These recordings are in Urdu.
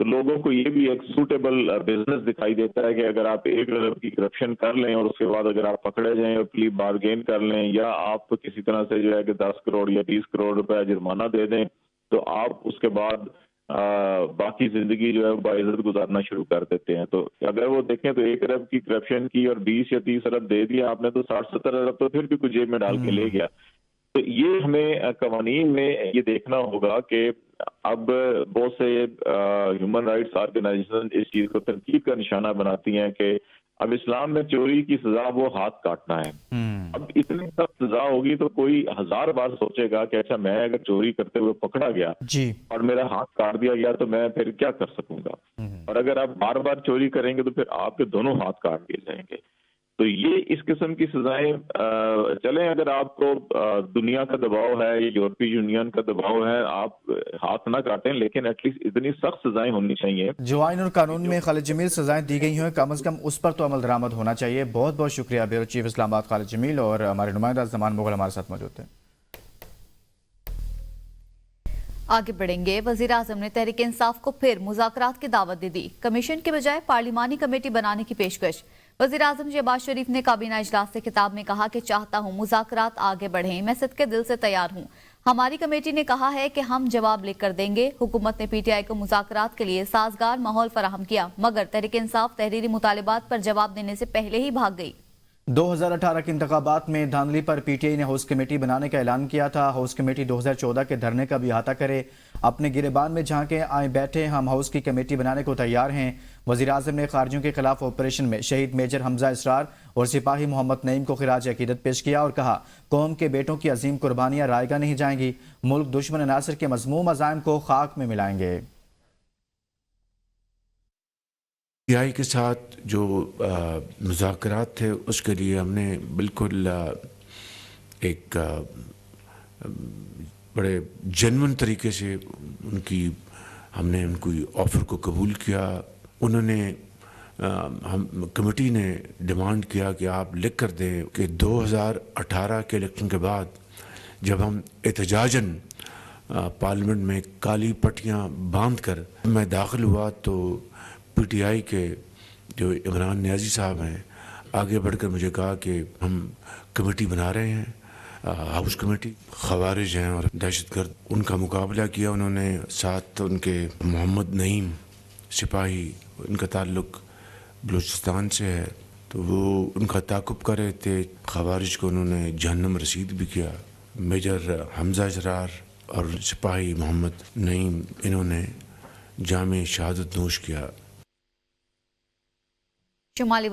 تو لوگوں کو یہ بھی ایک سوٹیبل بزنس دکھائی دیتا ہے کہ اگر آپ 1 ارب کی کرپشن کر لیں اور اس کے بعد اگر آپ پکڑے جائیں اور پلی بارگین کر لیں یا آپ کسی طرح سے جو ہے کہ 10 کروڑ یا 20 کروڑ روپے جرمانہ دے دیں تو آپ اس کے بعد باقی زندگی جو ہے باعزت گزارنا شروع کر دیتے ہیں. تو اگر وہ دیکھیں تو 1 ارب کی کرپشن کی اور 20 یا 30 ارب دے دیا آپ نے تو 60-70 ارب تو پھر بھی کچھ جیب میں ڈال کے لے گیا. تو یہ ہمیں قوانین میں یہ دیکھنا ہوگا کہ اب بہت سے ہیومن رائٹس آرگنائزیشن اس چیز کو تنقید کا نشانہ بناتی ہیں کہ اب اسلام میں چوری کی سزا وہ ہاتھ کاٹنا ہے. اب اتنی سخت سزا ہوگی تو کوئی 1000 بار سوچے گا کہ اچھا میں اگر چوری کرتے ہوئے پکڑا گیا اور میرا ہاتھ کاٹ دیا گیا تو میں پھر کیا کر سکوں گا. اور اگر آپ بار بار چوری کریں گے تو پھر آپ کے دونوں ہاتھ کاٹ دیے جائیں گے. تو یہ اس قسم کی سزائیں چلیں اگر آپ کو دنیا کا دباؤ ہے یا یورپی یونین کا دباؤ ہے آپ ہاتھ نہ کاٹیں لیکن ایٹ لیسٹ اتنی سخت سزائیں ہونی چاہیے. جو آئین اور قانون میں خالد جمیل سزائیں دی گئی ہیں کم از کم اس پر تو عمل درآمد ہونا چاہیے. بہت بہت شکریہ بیورو چیف اسلام آباد خالد جمیل اور ہمارے نمائندہ زمان مغل ہمارے ساتھ موجود ہیں. آگے بڑھیں گے. وزیر اعظم نے تحریک انصاف کو پھر مذاکرات کی دعوت دے دی. کمیشن کے بجائے پارلیمانی کمیٹی بنانے کی پیشکش. وزیر اعظم شہباز شریف نے کابینہ اجلاس سے خطاب میں کہا کہ چاہتا ہوں مذاکرات آگے بڑھیں. میں صدقے دل سے تیار ہوں. ہماری کمیٹی نے کہا ہے کہ ہم جواب لکھ کر دیں گے. حکومت نے پی ٹی آئی کو مذاکرات کے لیے سازگار ماحول فراہم کیا مگر تحریک انصاف تحریری مطالبات پر جواب دینے سے پہلے ہی بھاگ گئی. 2018 کے انتخابات میں دھاندلی پر پی ٹی آئی نے ہاؤس کمیٹی بنانے کا اعلان کیا تھا. ہاؤس کمیٹی 2014 کے دھرنے کا بھی احاطہ کرے. اپنے گریبان میں جھانکیں آئیں بیٹھے ہم ہاؤس کی کمیٹی بنانے کو تیار ہیں. وزیر اعظم نے خارجیوں کے خلاف آپریشن میں شہید میجر حمزہ اسرار اور سپاہی محمد نعیم کو خراج عقیدت پیش کیا اور کہا قوم کے بیٹوں کی عظیم قربانیاں رائیگاں نہیں جائیں گی. ملک دشمن عناصر کے مذموم عزائم کو خاک میں ملائیں گے. پی آئی کے ساتھ جو مذاکرات تھے اس کے لیے ہم نے بالکل ایک بڑے جنون طریقے سے ہم نے ان کی آفر کو قبول کیا. انہوں نے کمیٹی نے ڈیمانڈ کیا کہ آپ لکھ کر دیں کہ 2018 کے الیکشن کے بعد جب ہم احتجاجاً پارلیمنٹ میں کالی پٹیاں باندھ کر میں داخل ہوا تو پی ٹی آئی کے جو عمران نیازی صاحب ہیں آگے بڑھ کر مجھے کہا کہ ہم کمیٹی بنا رہے ہیں ہاؤس کمیٹی. خوارج ہیں اور دہشت گرد ان کا مقابلہ کیا. انہوں نے ساتھ ان کے محمد نعیم سپاہی ان کا تعلق بلوچستان سے ہے تو وہ ان کا تعاقب کر رہے تھے. خوارج کو انہوں نے جہنم رسید بھی کیا. میجر حمزہ اسرار اور سپاہی محمد نعیم انہوں نے جامع شہادت نوش کیا. شمالی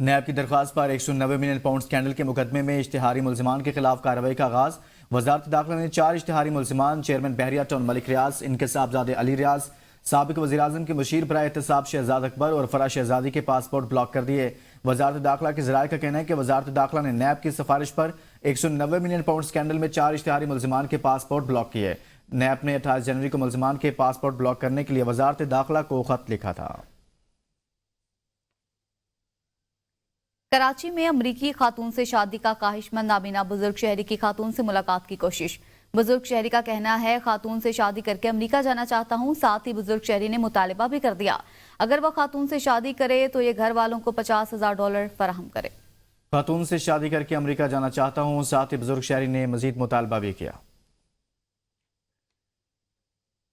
نیب کی درخواست پر 190 ملین پاؤنڈ اسکینڈل کے مقدمے میں اشتہاری ملزمان کے خلاف کارروائی کا آغاز. وزارت داخلہ نے 4 اشتہاری ملزمان چیئرمین بحریہ ٹاؤن ملک ریاض، ان کے صاحبزادے علی ریاض، سابق وزیراعظم کے مشیر برائے احتساب شہزاد اکبر اور فرح شہزادی کے پاسپورٹ بلاک کر دیے. وزارت داخلہ کے ذرائع کا کہنا ہے کہ وزارت داخلہ نے نیب کی سفارش پر 190 ملین پاؤنڈ اسکینڈل میں 4 اشتہاری ملزمان کے پاسپورٹ بلاک کیے. نیب نے 28 جنوری کو ملزمان کے پاسپورٹ بلاک کرنے کے لیے وزارت داخلہ کو خط لکھا تھا. کراچی میں امریکی خاتون سے شادی کا خواہش مند نابینا بزرگ شہری کی خاتون سے ملاقات کی کوشش. بزرگ شہری کا کہنا ہے خاتون سے شادی کر کے امریکہ جانا چاہتا ہوں. ساتھ ہی بزرگ شہری نے مطالبہ بھی کر دیا اگر وہ خاتون سے شادی کرے تو یہ گھر والوں کو $50,000 فراہم کرے. خاتون سے شادی کر کے امریکہ جانا چاہتا ہوں. ساتھ ہی بزرگ شہری نے مزید مطالبہ بھی کیا.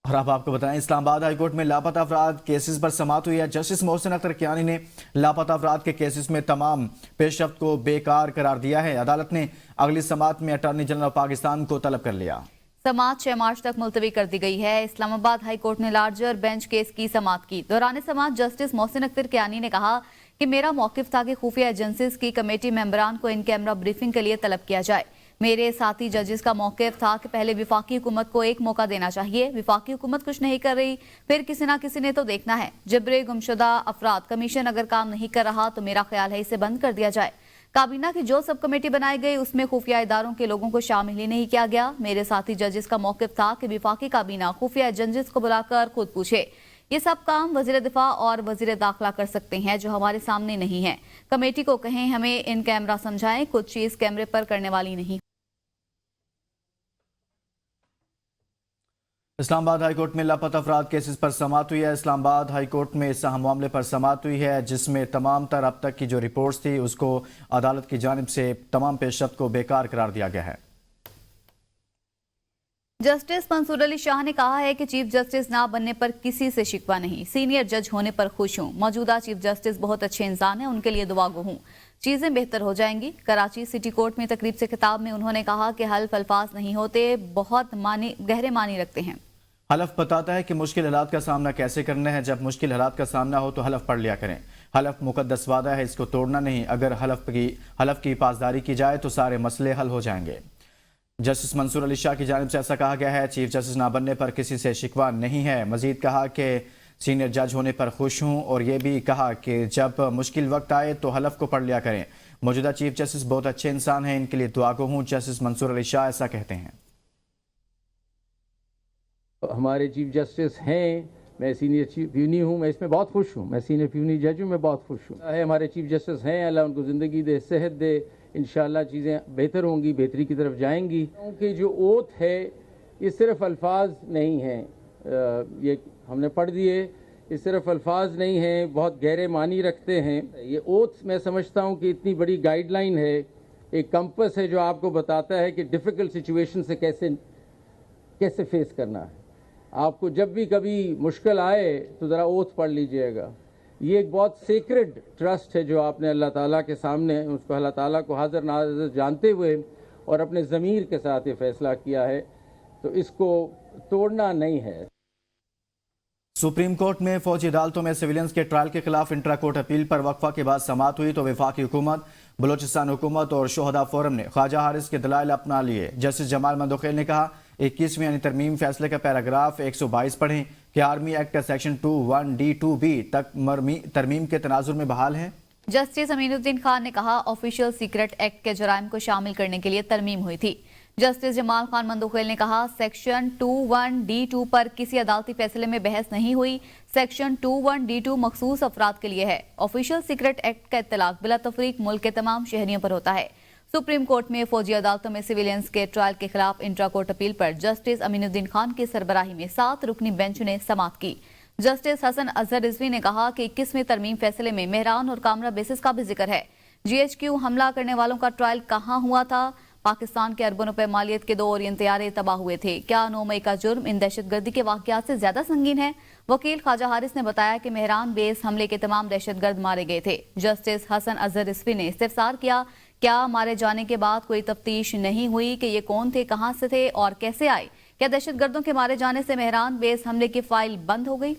اور اب آپ کو بتائیں اسلام آباد ہائی کورٹ میں لاپتہ افراد کیسز پر سماعت ہوئی ہے. جسٹس محسن اختر کیانی نے لاپتہ افراد کے کیسز میں تمام پیش رفت کو بیکار قرار دیا ہے. عدالت نے اگلی سماعت میں اٹارنی جنرل آف پاکستان کو طلب کر لیا. سماعت 6 مارچ تک ملتوی کر دی گئی ہے. اسلام آباد ہائی کورٹ نے لارجر بینچ کیس کی سماعت کی. دوران سماعت جسٹس محسن اختر کیانی نے کہا کہ میرا موقف تھا کہ خفیہ ایجنسیز کی کمیٹی ممبران کو ان کیمرہ بریفنگ کے لیے طلب کیا جائے. میرے ساتھی ججز کا موقف تھا کہ پہلے وفاقی حکومت کو ایک موقع دینا چاہیے. وفاقی حکومت کچھ نہیں کر رہی, پھر کسی نہ کسی نے تو دیکھنا ہے. جبر گمشدہ افراد کمیشن اگر کام نہیں کر رہا تو میرا خیال ہے اسے بند کر دیا جائے. کابینہ کی جو سب کمیٹی بنائی گئی اس میں خفیہ اداروں کے لوگوں کو شامل ہی نہیں کیا گیا. میرے ساتھی ججز کا موقف تھا کہ وفاقی کابینہ خفیہ ایجنسیز کو بلا کر خود پوچھے. یہ سب کام وزیر دفاع اور وزیر داخلہ کر سکتے ہیں جو ہمارے سامنے نہیں ہیں. کمیٹی کو کہیں ہمیں ان کیمرہ سمجھائیں, کچھ چیز کیمرے پر کرنے والی نہیں. اسلام آباد ہائی کورٹ میں لاپتہ افراد کیسز پر سماعت ہوئی ہے۔ اسلام آباد ہائی کورٹ میں اس اہم معاملے پر سماعت ہوئی ہے، جس میں تمام تر اب تک کی جو رپورٹس تھی اس کو عدالت کی جانب سے تمام پیش رفت کو بیکار قرار دیا گیا ہے۔ جسٹس منصور علی شاہ نے کہا ہے کہ چیف جسٹس نہ بننے پر کسی سے شکوہ نہیں، سینئر جج ہونے پر خوش ہوں، موجودہ چیف جسٹس بہت اچھے انسان ہیں، ان کے لیے دعا گو ہوں، چیزیں بہتر ہو جائیں گی۔ کراچی سٹی کورٹ میں تقریب سے خطاب میں انہوں نے کہا کہ حلف الفاظ نہیں ہوتے، بہت گہرے معنی رکھتے ہیں۔ حلف بتاتا ہے کہ مشکل حالات کا سامنا کیسے کرنا ہے، جب مشکل حالات کا سامنا ہو تو حلف پڑھ لیا کریں۔ حلف مقدس وعدہ ہے، اس کو توڑنا نہیں، اگر حلف کی پاسداری کی جائے تو سارے مسئلے حل ہو جائیں گے۔ جسٹس منصور علی شاہ کی جانب سے ایسا کہا گیا ہے۔ چیف جسٹس نہ بننے پر کسی سے شکوہ نہیں ہے۔ مزید کہا کہ سینئر جج ہونے پر خوش ہوں، اور یہ بھی کہا کہ جب مشکل وقت آئے تو حلف کو پڑھ لیا کریں۔ موجودہ چیف جسٹس بہت اچھے انسان ہیں، ان کے لیے دعا گو ہوں، جسٹس منصور علی شاہ ایسا کہتے ہیں۔ ہمارے چیف جسٹس ہیں، میں سینئر چیف پیونی ہوں، میں اس میں بہت خوش ہوں، میں سینئر پیونی جج ہوں، میں بہت خوش ہوں۔ ہمارے چیف جسٹس ہیں، اللہ ان کو زندگی دے، صحت دے، انشاءاللہ چیزیں بہتر ہوں گی، بہتری کی طرف جائیں گی۔ کیونکہ جو اوتھ ہے یہ صرف الفاظ نہیں ہیں، یہ ہم نے پڑھ دیے، یہ صرف الفاظ نہیں ہیں، بہت گہرے معنی رکھتے ہیں۔ یہ اوتھ میں سمجھتا ہوں کہ اتنی بڑی گائیڈ لائن ہے، ایک کمپس ہے جو آپ کو بتاتا ہے کہ ڈیفیکلٹ سچویشن سے کیسے فیس کرنا ہے۔ آپ کو جب بھی کبھی مشکل آئے تو ذرا اوتھ پڑھ لیجئے گا۔ یہ ایک بہت سیکرڈ ٹرسٹ ہے جو آپ نے اللہ تعالیٰ کے سامنے، اس کو اللہ تعالیٰ کو حاضر ناظر جانتے ہوئے اور اپنے ضمیر کے ساتھ یہ فیصلہ کیا ہے، تو اس کو توڑنا نہیں ہے۔ سپریم کورٹ میں فوجی عدالتوں میں سویلینز کے ٹرائل کے خلاف انٹرا کورٹ اپیل پر وقفہ کے بعد سماعت ہوئی تو وفاقی حکومت، بلوچستان حکومت اور شہداء فورم نے خواجہ حارث کے دلائل اپنا لیے۔ جسٹس جمال مندوخیل نے کہا 21ویں یعنی ترمیم فیصلے کا پیراگراف 122 پڑھیں کہ آرمی ایکٹ کا سیکشن 21D2B تک ترمیم کے تناظر میں بحال ہے۔ جسٹس امین الدین خان نے کہا آفیشل سیکرٹ ایکٹ کے جرائم کو شامل کرنے کے لیے ترمیم ہوئی تھی۔ جسٹس جمال خان مندوخیل نے کہا سیکشن 21D2 پر کسی عدالتی فیصلے میں بحث نہیں ہوئی، سیکشن 21D2 مخصوص افراد کے لیے ہے۔ آفیشل سیکرٹ ایکٹ کا اطلاق بلا تفریق ملک کے تمام شہریوں پر ہوتا ہے۔ سپریم کورٹ میں فوجی عدالتوں میں سویلینز کے ٹرائل کے خلاف انٹرا کورٹ اپیل پر جسٹس امین الدین خان کی سربراہی میں 7 رکنی بینچ نے سماعت کی۔ جسٹس حسن اظہر رضوی نے کہا کہ 21ویں ترمیم فیصلے میں مہران اور کامرہ بیسز کا بھی ذکر ہے۔ GHQ حملہ کرنے والوں کا ٹرائل کہاں ہوا تھا؟ پاکستان کے اربوں روپے مالیت کے 2 اورین طیارے تباہ ہوئے تھے۔ کیا 9 مئی کا جرم ان دہشت گردی کے واقعات سے زیادہ سنگین ہے؟ وکیل خواجہ حارث نے بتایا کہ مہران بیس حملے کے تمام دہشت گرد مارے گئے تھے۔ جسٹس حسن اظہر رضوی نے استفسار کیا کیا مارے جانے کے بعد کوئی تفتیش نہیں ہوئی کہ یہ کون تھے، کہاں سے تھے اور کیسے آئے؟ کیا دہشت گردوں کے مارے جانے سے مہران بیس حملے کی فائل بند ہو گئی؟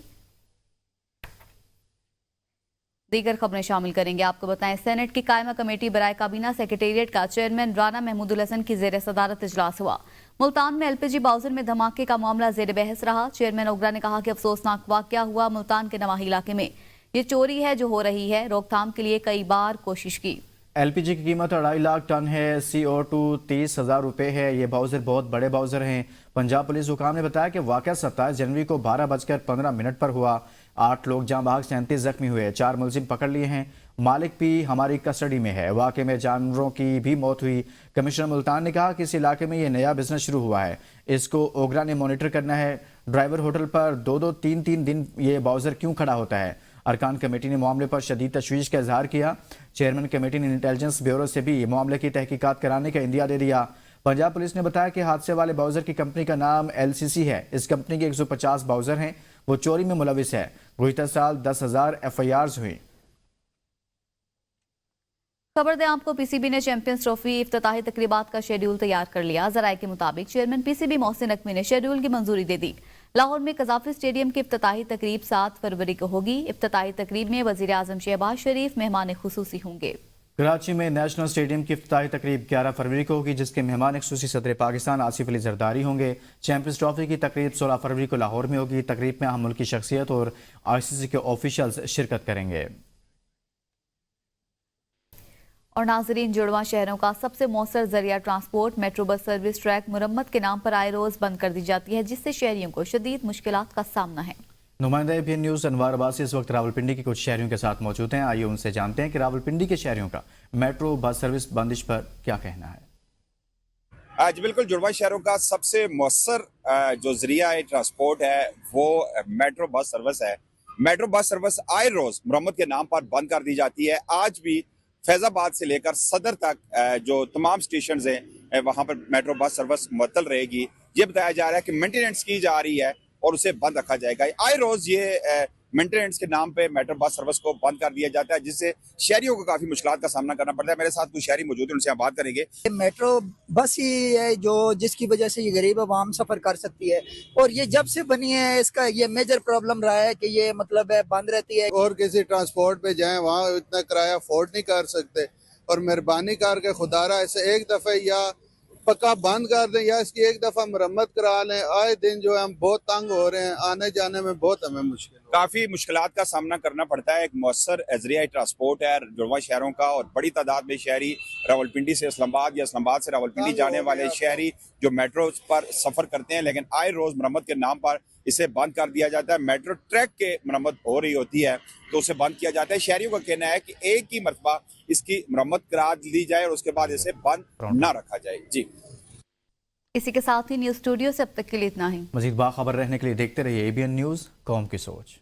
دیگر خبریں شامل کریں گے۔ آپ کو بتائیں سینٹ کی قائمہ کمیٹی برائے کابینہ سیکریٹریٹ کا چیئرمین رانا محمود الحسن کی زیر صدارت اجلاس ہوا۔ ملتان میں LPG باؤزر میں دھماکے کا معاملہ زیر بحث رہا۔ چیئرمین اوگرا نے کہا کہ افسوسناک واقعہ ہوا ملتان کے نواحی علاقے میں، یہ چوری ہے جو ہو رہی ہے، روک تھام کے لیے کئی بار کوشش کی۔ LPG کی قیمت 2.5 لاکھ ٹن ہے، CO2 30,000 روپے ہے۔ یہ باؤزر بہت بڑے باؤزر ہیں۔ پنجاب پولیس حکام نے بتایا کہ واقعہ 27 جنوری کو 12:15 پر ہوا۔ 8 لوگ جاں بحق، 37 زخمی ہوئے، 4 ملزم پکڑ لیے ہیں، مالک بھی ہماری کسٹڈی میں ہے۔ واقعے میں جانوروں کی بھی موت ہوئی۔ کمشنر ملتان نے کہا کہ اس علاقے میں یہ نیا بزنس شروع ہوا ہے، اس کو اوگرا نے مانیٹر کرنا ہے۔ ڈرائیور ہوٹل پر 2-3 دن یہ باؤزر کیوں کھڑا ہوتا ہے؟ ارکان کمیٹی نے معاملے پر شدید تشویش کا اظہار کیا۔ چیئرمین کمیٹی نے انٹیلیجنس بیورو سے بھی معاملے کی تحقیقات کرانے کا عندیہ دے دیا۔ پنجاب پولیس نے بتایا کہ حادثے والے باؤزر کی کمپنی کا نام LCC ہے۔ اس کمپنی کے 150 باؤزر ہیں، وہ چوری میں ملوث ہے۔ گزشتہ سال 10,000 FIRs ہوئی۔ خبر دیں آپ کو PCB نے چیمپئنز ٹرافی افتتاحی تقریبات کا شیڈیول تیار کر لیا۔ ذرائع کے مطابق چیئرمین PCB محسن نقوی نے شیڈیول کی منظوری دے دی۔ لاہور میں قذافی اسٹیڈیم کی افتتاحی تقریب 7 فروری کو ہوگی۔ افتتاحی تقریب میں وزیر اعظم شہباز شریف مہمان خصوصی ہوں گے۔ کراچی میں نیشنل اسٹیڈیم کی افتتاحی تقریب 11 فروری کو ہوگی، جس کے مہمان خصوصی صدر پاکستان آصف علی زرداری ہوں گے۔ چیمپئنز ٹرافی کی تقریب 16 فروری کو لاہور میں ہوگی۔ تقریب میں اہم ملکی شخصیت اور ICC کے آفیشلز شرکت کریں گے۔ اور ناظرین، جڑواں شہروں کا سب سے مؤثر ذریعہ transport metro bus service track مرمت کے نام پر آئے روز بند کر دی جاتی ہے، جس سے شہریوں کو شدید مشکلات کا سامنا ہے۔ نمائندہ ABN نیوز انوار عباسی اس وقت راولپنڈی کے کچھ شہریوں کے ساتھ موجود ہیں۔ آئیے ان سے جانتے ہیں کہ راولپنڈی کے شہریوں کا میٹرو بس سروس بندش پر کیا کہنا ہے۔ جی بالکل، جڑواں شہروں کا سب سے مؤثر جو ذریعہ ٹرانسپورٹ ہے وہ میٹرو بس سروس ہے. میٹرو بس سروس آئے روز مرمت کے نام پر بند کر دی جاتی ہے. آج بھی فیض آباد سے لے کر صدر تک جو تمام سٹیشنز ہیں وہاں پر میٹرو بس سروس معطل رہے گی. یہ بتایا جا رہا ہے کہ مینٹیننس کی جا رہی ہے اور اسے بند رکھا جائے گا. آئے روز یہ مینٹیننس کے نام پہ میٹرو بس سروس کو بند کر دیا جاتا ہے، جس سے شہریوں کو کافی مشکلات کا سامنا کرنا پڑتا ہے. میرے ساتھ کچھ شہری موجود ہیں، ان سے ہم بات کریں گے. میٹرو بس ہی ہے جو جس کی وجہ سے یہ غریب عوام سفر کر سکتی ہے، اور یہ جب سے بنی ہے اس کا یہ میجر پرابلم رہا ہے کہ یہ مطلب ہے بند رہتی ہے. اور کسی ٹرانسپورٹ پہ جائیں وہاں اتنا کرایہ افورڈ نہیں کر سکتے، اور مہربانی کر کے خدا را اسے ایک دفعہ یا پکا بند کر دیں یا اس کی ایک دفعہ مرمت کرا لیں. آئے دن جو ہم بہت تنگ ہو رہے ہیں، آنے جانے میں بہت ہمیں مشکل ہو. کافی مشکلات کا سامنا کرنا پڑتا ہے. ایک مؤثر ذریعہ ٹرانسپورٹ ہے جڑواں شہروں کا، اور بڑی تعداد میں شہری راولپنڈی سے اسلام آباد یا اسلام آباد سے راولپنڈی جانے والے شہری جو میٹرو پر سفر کرتے ہیں، لیکن آئے روز مرمت کے نام پر اسے بند کر دیا جاتا ہے. میٹرو ٹریک کے مرمت ہو رہی ہوتی ہے تو اسے بند کیا جاتا ہے. شہریوں کا کہنا ہے کہ ایک ہی مرتبہ اس کی مرمت کرا لی جائے اور اس کے بعد اسے بند نہ رکھا جائے. جی اسی کے ساتھ ہی نیوز اسٹوڈیو سے اب تک کے لیے اتنا ہی. مزید باخبر رہنے کے لیے دیکھتے رہیے ABN نیوز، قوم کی سوچ.